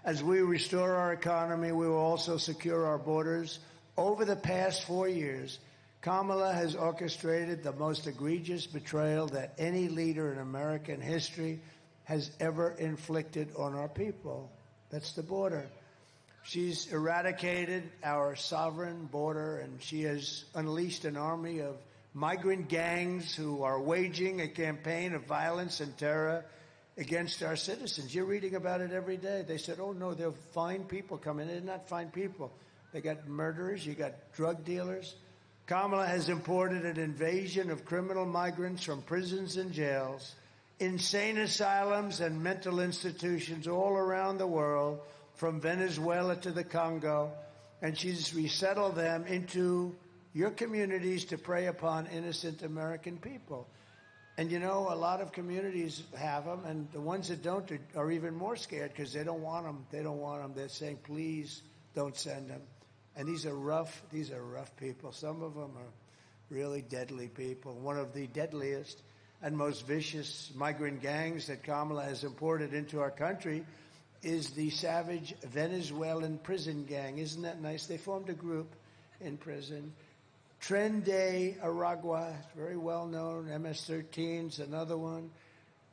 As we restore our economy, we will also secure our borders. Over the past 4 years, Kamala has orchestrated the most egregious betrayal that any leader in American history has ever inflicted on our people. That's the border. She's eradicated our sovereign border, and she has unleashed an army of migrant gangs who are waging a campaign of violence and terror against our citizens. You're reading about it every day. They said, oh, no, they're fine people coming in. They're not fine people. They got murderers. You got drug dealers. Kamala has imported an invasion of criminal migrants from prisons and jails, insane asylums and mental institutions all around the world, from Venezuela to the Congo, and she's resettled them into your communities to prey upon innocent American people. And, you know, a lot of communities have them, and the ones that don't are even more scared because they don't want them. They don't want them. They're saying, please don't send them. And these are rough people. Some of them are really deadly people. One of the deadliest and most vicious migrant gangs that Kamala has imported into our country is the savage Venezuelan prison gang. Isn't that nice? They formed a group in prison. Tren de Aragua, very well known. MS-13's another one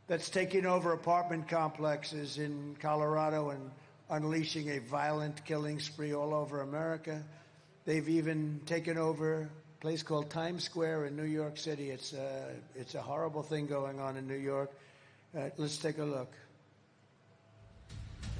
that's taking over apartment complexes in Colorado and unleashing a violent killing spree all over America. They've even taken over a place called Times Square in New York City. It's a horrible thing going on in New York. Let's take a look.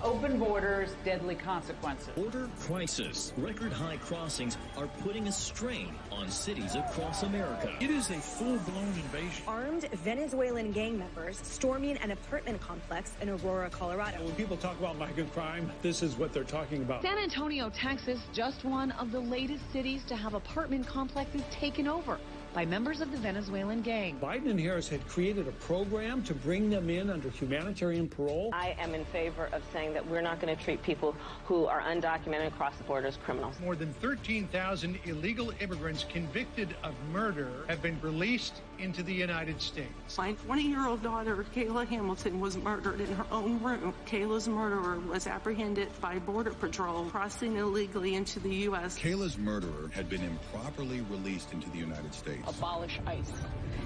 Open borders, deadly consequences. Border crisis. Record high crossings are putting a strain on cities across America. It is a full-blown invasion. Armed Venezuelan gang members storming an apartment complex in Aurora, Colorado. When people talk about migrant crime, this is what they're talking about. San Antonio, Texas, just one of the latest cities to have apartment complexes taken over by members of the Venezuelan gang. Biden and Harris had created a program to bring them in under humanitarian parole. I am in favor of saying that we're not going to treat people who are undocumented across the border as criminals. More than 13,000 illegal immigrants convicted of murder have been released into the United States. My 20-year-old daughter, Kayla Hamilton, was murdered in her own room. Kayla's murderer was apprehended by Border Patrol crossing illegally into the U.S. Kayla's murderer had been improperly released into the United States. Abolish ICE.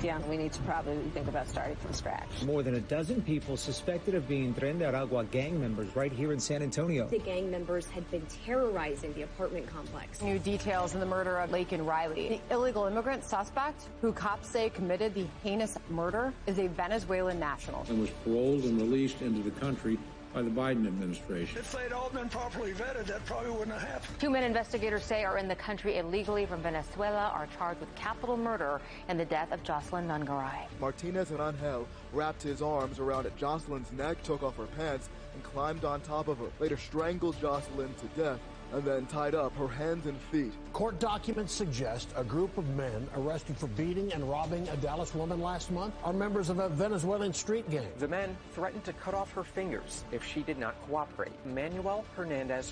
Yeah, we need to probably think about starting from scratch. More than a dozen people suspected of being Tren de Aragua gang members right here in San Antonio. The gang members had been terrorizing the apartment complex. New details in the murder of Laken Riley. The illegal immigrant suspect, who cops say committed the heinous murder, is a Venezuelan national. And was paroled and released into the country by the Biden administration. If they'd all been properly vetted, that probably wouldn't have happened. 2 men investigators say are in the country illegally from Venezuela are charged with capital murder in the death of Jocelyn Nungaray. Martinez and Angel wrapped his arms around Jocelyn's neck, took off her pants, and climbed on top of her. Later strangled Jocelyn to death and then tied up her hands and feet. Court documents suggest a group of men arrested for beating and robbing a Dallas woman last month are members of a Venezuelan street gang. The men threatened to cut off her fingers if she did not cooperate. Manuel Hernandez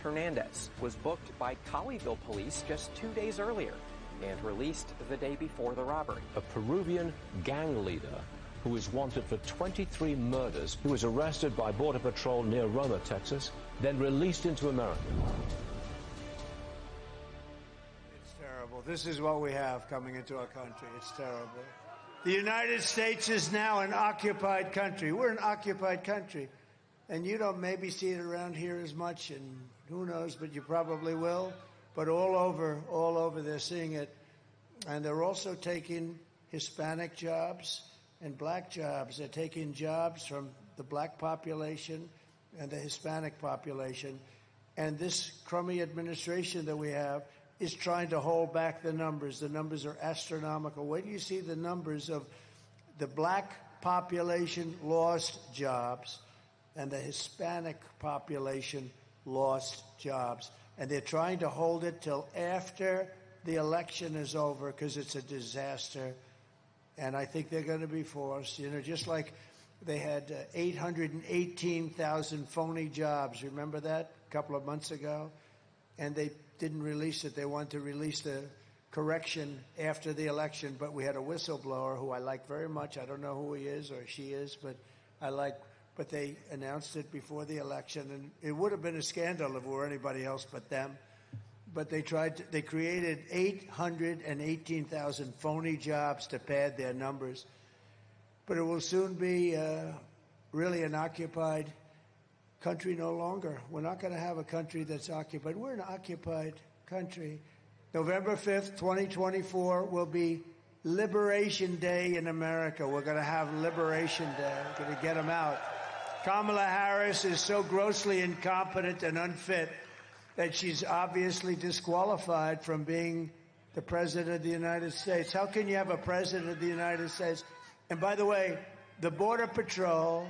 was booked by Colleyville police just 2 days earlier and released the day before the robbery. A Peruvian gang leader who is wanted for 23 murders, who was arrested by Border Patrol near Roma, Texas, then released into America. This is what we have coming into our country. It's terrible. The United States is now an occupied country. We're an occupied country. And you don't maybe see it around here as much, and who knows, but you probably will. But all over they're seeing it. And they're also taking Hispanic jobs and black jobs. They're taking jobs from the black population and the Hispanic population. And this crummy administration that we have is trying to hold back the numbers. The numbers are astronomical. Wait till you see the numbers of the black population lost jobs and the Hispanic population lost jobs. And they're trying to hold it till after the election is over because it's a disaster. And I think they're going to be forced, just like they had 818,000 phony jobs. Remember that a couple of months ago? And they didn't release it. They wanted to release the correction after the election, but we had a whistleblower who I like very much. I don't know who he is or she is, but I like but they announced it before the election, and it would have been a scandal if it were anybody else but them. But they created 818,000 phony jobs to pad their numbers. But it will soon be really an occupied country no longer. We're not going to have a country that's occupied. We're an occupied country. November 5th, 2024 will be Liberation Day in America. We're going to have Liberation Day. We're going to get them out. Kamala Harris is so grossly incompetent and unfit that she's obviously disqualified from being the President of the United States. How can you have a President of the United States? And by the way, the Border Patrol